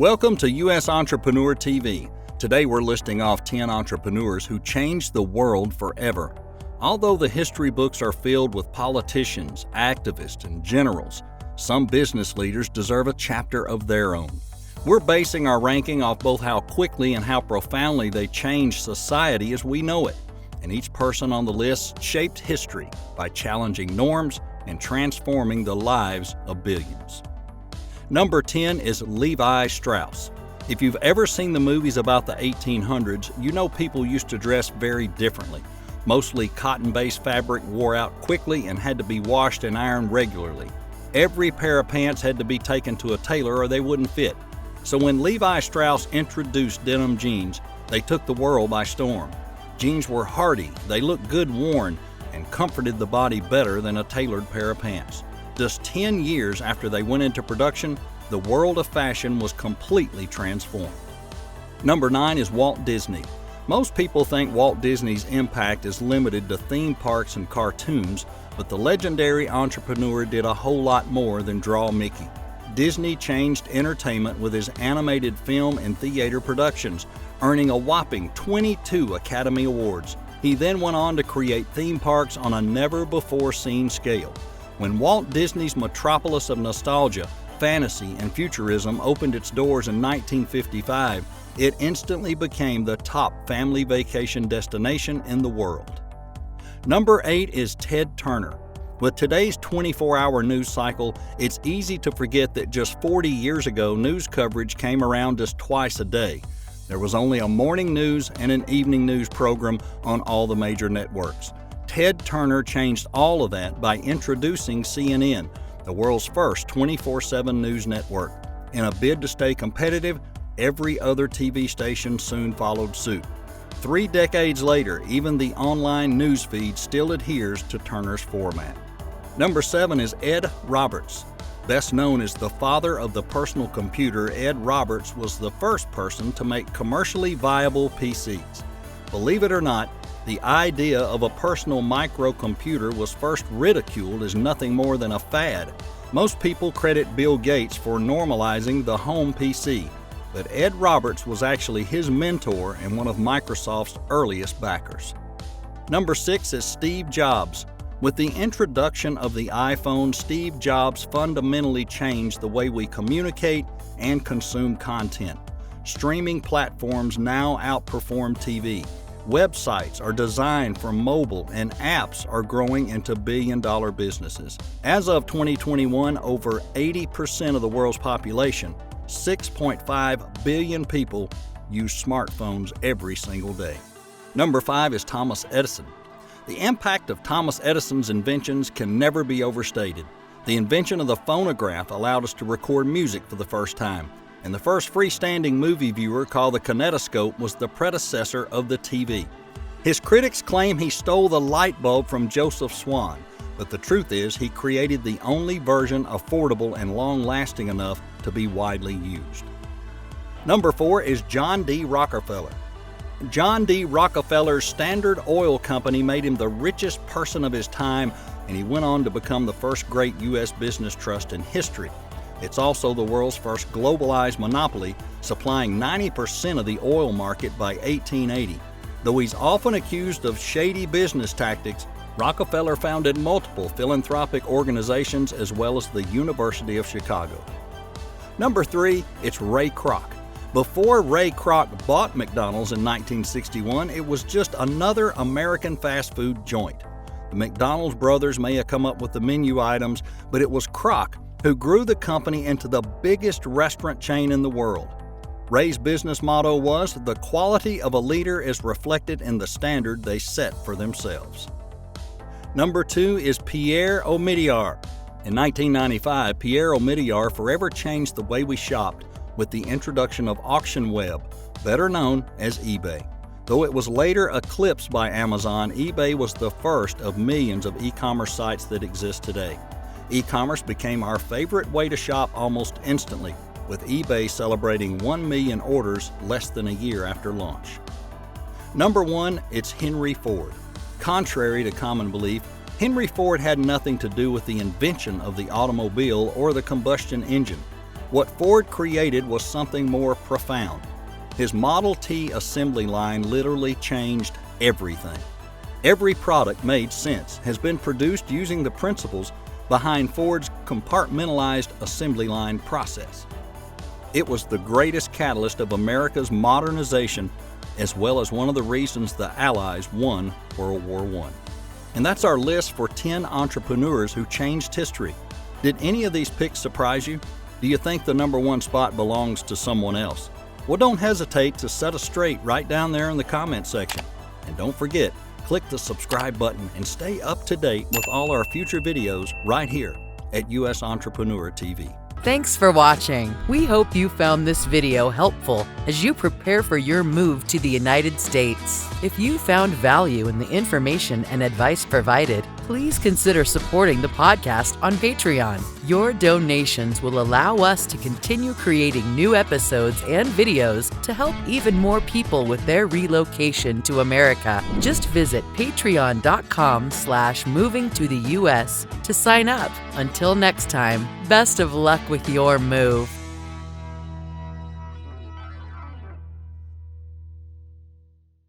Welcome to U.S. Entrepreneur TV. Today we're listing off 10 entrepreneurs who changed the world forever. Although the history books are filled with politicians, activists, and generals, some business leaders deserve a chapter of their own. We're basing our ranking off both how quickly and how profoundly they changed society as we know it. And each person on the list shaped history by challenging norms and transforming the lives of billions. Number 10 is Levi Strauss. If you've ever seen the movies about the 1800s, you know people used to dress very differently. Mostly cotton-based fabric wore out quickly and had to be washed and ironed regularly. Every pair of pants had to be taken to a tailor or they wouldn't fit. So when Levi Strauss introduced denim jeans, they took the world by storm. Jeans were hardy, they looked good worn, and comforted the body better than a tailored pair of pants. Just 10 years after they went into production, the world of fashion was completely transformed. Number 9 is Walt Disney. Most people think Walt Disney's impact is limited to theme parks and cartoons, but the legendary entrepreneur did a whole lot more than draw Mickey. Disney changed entertainment with his animated film and theater productions, earning a whopping 22 Academy Awards. He then went on to create theme parks on a never-before-seen scale. When Walt Disney's metropolis of nostalgia, fantasy, and futurism opened its doors in 1955, it instantly became the top family vacation destination in the world. Number 8 is Ted Turner. With today's 24-hour news cycle, it's easy to forget that just 40 years ago, news coverage came around just twice a day. There was only a morning news and an evening news program on all the major networks. Ted Turner changed all of that by introducing CNN, the world's first 24/7 news network. In a bid to stay competitive, every other TV station soon followed suit. 3 decades later, even the online news feed still adheres to Turner's format. Number 7 is Ed Roberts. Best known as the father of the personal computer, Ed Roberts was the first person to make commercially viable PCs. Believe it or not, the idea of a personal microcomputer was first ridiculed as nothing more than a fad. Most people credit Bill Gates for normalizing the home PC, but Ed Roberts was actually his mentor and one of Microsoft's earliest backers. Number 6 is Steve Jobs. With the introduction of the iPhone, Steve Jobs fundamentally changed the way we communicate and consume content. Streaming platforms now outperform TV. Websites are designed for mobile and apps are growing into billion-dollar businesses. As of 2021, over 80% of the world's population, 6.5 billion people, use smartphones every single day. Number 5 is Thomas Edison. The impact of Thomas Edison's inventions can never be overstated. The invention of the phonograph allowed us to record music for the first time, and the first freestanding movie viewer, called the kinetoscope, was the predecessor of the TV. His critics claim he stole the light bulb from Joseph Swan, but the truth is he created the only version affordable and long-lasting enough to be widely used. Number 4 is John D. Rockefeller. John D. Rockefeller's Standard Oil Company made him the richest person of his time, and he went on to become the first great U.S. business trust in history. It's also the world's first globalized monopoly, supplying 90% of the oil market by 1880. Though he's often accused of shady business tactics, Rockefeller founded multiple philanthropic organizations as well as the University of Chicago. Number 3, it's Ray Kroc. Before Ray Kroc bought McDonald's in 1961, it was just another American fast food joint. The McDonald's brothers may have come up with the menu items, but it was Kroc who grew the company into the biggest restaurant chain in the world. Ray's business motto was, "The quality of a leader is reflected in the standard they set for themselves." Number 2 is Pierre Omidyar. In 1995, Pierre Omidyar forever changed the way we shopped with the introduction of Auction Web, better known as eBay. Though it was later eclipsed by Amazon, eBay was the first of millions of e-commerce sites that exist today. E-commerce became our favorite way to shop almost instantly, with eBay celebrating 1 million orders less than a year after launch. Number 1, it's Henry Ford. Contrary to common belief, Henry Ford had nothing to do with the invention of the automobile or the combustion engine. What Ford created was something more profound. His Model T assembly line literally changed everything. Every product made since has been produced using the principles behind Ford's compartmentalized assembly line process. It was the greatest catalyst of America's modernization, as well as one of the reasons the Allies won World War I. And that's our list for 10 entrepreneurs who changed history. Did any of these picks surprise you? Do you think the number one spot belongs to someone else? Well, don't hesitate to set us straight right down there in the comment section. And don't forget, click the subscribe button and stay up to date with all our future videos right here at US Entrepreneur TV. Thanks for watching. We hope you found this video helpful as you prepare for your move to the United States. If you found value in the information and advice provided, please consider supporting the podcast on Patreon. Your donations will allow us to continue creating new episodes and videos to help even more people with their relocation to America. Just visit patreon.com/movingtotheus to sign up. Until next time, best of luck with your move.